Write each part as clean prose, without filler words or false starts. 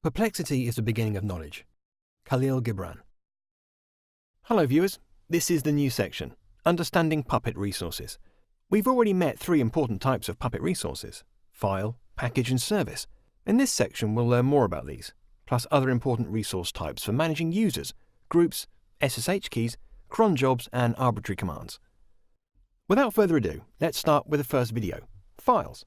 Perplexity is the beginning of knowledge. Khalil Gibran. Hello viewers, this is the new section, Understanding Puppet Resources. We've already met three important types of Puppet resources: file, package and service. In this section we'll learn more about these, plus other important resource types for managing users, groups, SSH keys, cron jobs and arbitrary commands. Without further ado, let's start with the first video, files.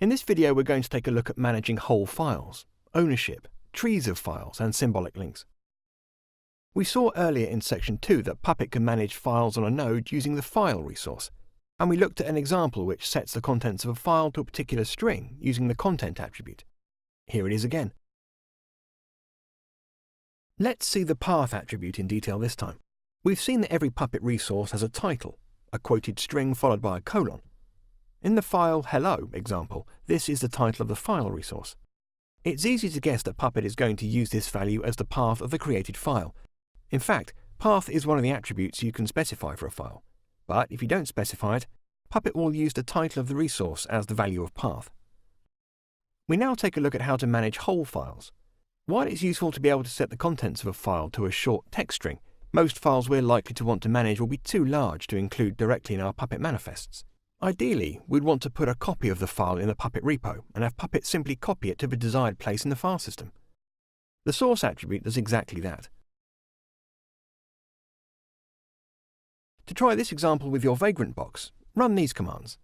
In this video we're going to take a look at managing whole files, ownership, trees of files and symbolic links. We saw earlier in section 2 that Puppet can manage files on a node using the file resource, and we looked at an example which sets the contents of a file to a particular string using the content attribute. Here it is again. Let's see the path attribute in detail this time. We've seen that every Puppet resource has a title, a quoted string followed by a colon. In the file hello example, this is the title of the file resource. It's easy to guess that Puppet is going to use this value as the path of the created file. In fact, path is one of the attributes you can specify for a file. But if you don't specify it, Puppet will use the title of the resource as the value of path. We now take a look at how to manage whole files. While it's useful to be able to set the contents of a file to a short text string, most files we're likely to want to manage will be too large to include directly in our Puppet manifests. Ideally, we'd want to put a copy of the file in the Puppet repo and have Puppet simply copy it to the desired place in the file system. The source attribute does exactly that. To try this example with your Vagrant box, run these commands.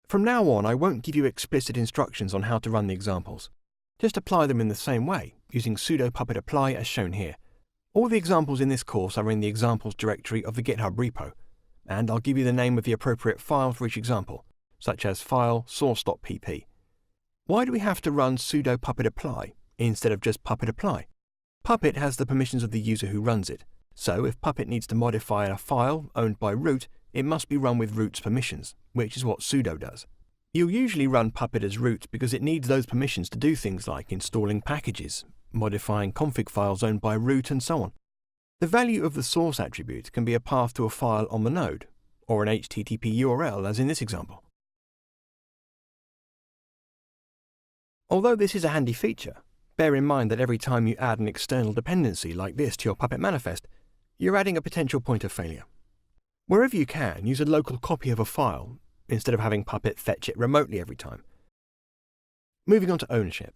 From now on, I won't give you explicit instructions on how to run the examples. Just apply them in the same way, using sudo puppet apply as shown here. All the examples in this course are in the examples directory of the GitHub repo, and I'll give you the name of the appropriate file for each example, such as file source.pp. Why do we have to run sudo puppet apply instead of just puppet apply? Puppet has the permissions of the user who runs it, so if Puppet needs to modify a file owned by root, it must be run with root's permissions, which is what sudo does. You'll usually run Puppet as root because it needs those permissions to do things like installing packages, modifying config files owned by root, and so on. The value of the source attribute can be a path to a file on the node, or an HTTP URL as in this example. Although this is a handy feature, bear in mind that every time you add an external dependency like this to your Puppet manifest, you're adding a potential point of failure. Wherever you can, use a local copy of a file instead of having Puppet fetch it remotely every time. Moving on to ownership.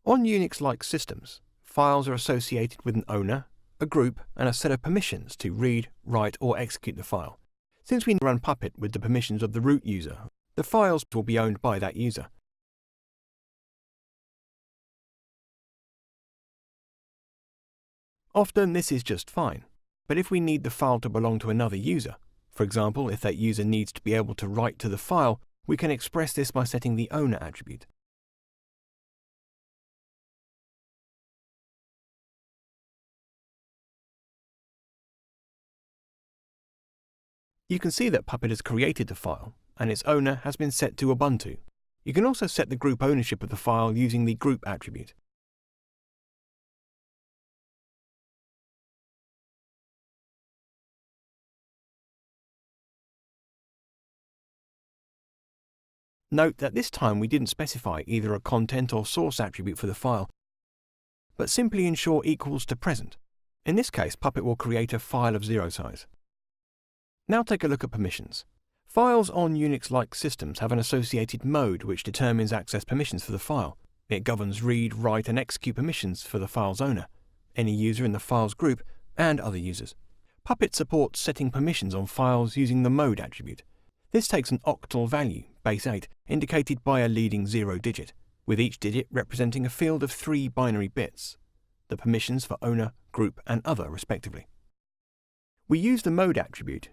On Unix-like systems, files are associated with an owner, a group, and a set of permissions to read, write, or execute the file. Since we run Puppet with the permissions of the root user, the files will be owned by that user. Often this is just fine, but if we need the file to belong to another user, for example if that user needs to be able to write to the file, we can express this by setting the owner attribute. You can see that Puppet has created the file, and its owner has been set to Ubuntu. You can also set the group ownership of the file using the group attribute. Note that this time we didn't specify either a content or source attribute for the file, but simply ensure equals to present. In this case, Puppet will create a file of 0 size. Now take a look at permissions. Files on Unix-like systems have an associated mode which determines access permissions for the file. It governs read, write and execute permissions for the file's owner, any user in the file's group, and other users. Puppet supports setting permissions on files using the mode attribute. This takes an octal value, base 8, indicated by a leading 0 digit, with each digit representing a field of 3 binary bits, the permissions for owner, group, and other respectively. We use the mode attribute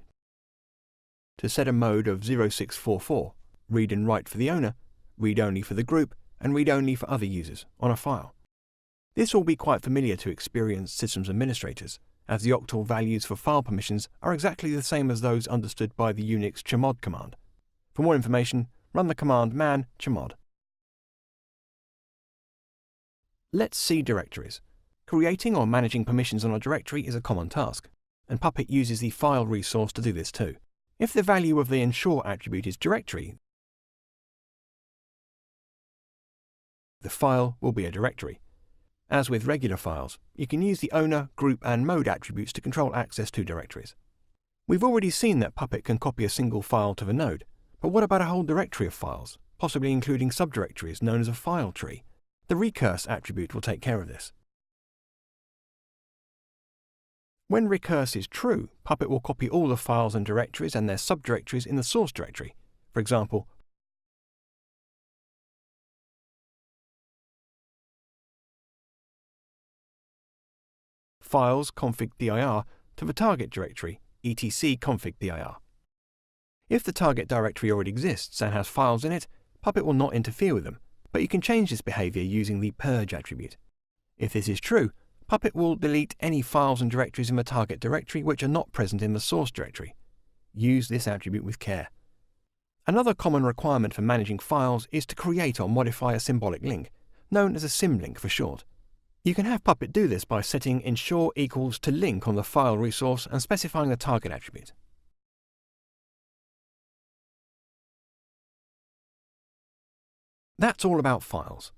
to set a mode of 0644, read and write for the owner, read only for the group, and read only for other users, on a file. This will be quite familiar to experienced systems administrators, as the octal values for file permissions are exactly the same as those understood by the Unix chmod command. For more information, run the command man chmod. Let's see directories. Creating or managing permissions on a directory is a common task, and Puppet uses the file resource to do this too. If the value of the ensure attribute is directory, the file will be a directory. As with regular files, you can use the owner, group, and mode attributes to control access to directories. We've already seen that Puppet can copy a single file to the node, but what about a whole directory of files, possibly including subdirectories known as a file tree? The recurse attribute will take care of this. When recurse is true, Puppet will copy all the files and directories and their subdirectories in the source directory. For example, files config dir to the target directory, etc config dir. If the target directory already exists and has files in it, Puppet will not interfere with them, but you can change this behavior using the purge attribute. If this is true, Puppet will delete any files and directories in the target directory which are not present in the source directory. Use this attribute with care. Another common requirement for managing files is to create or modify a symbolic link, known as a symlink for short. You can have Puppet do this by setting ensure equals to link on the file resource and specifying the target attribute. That's all about files.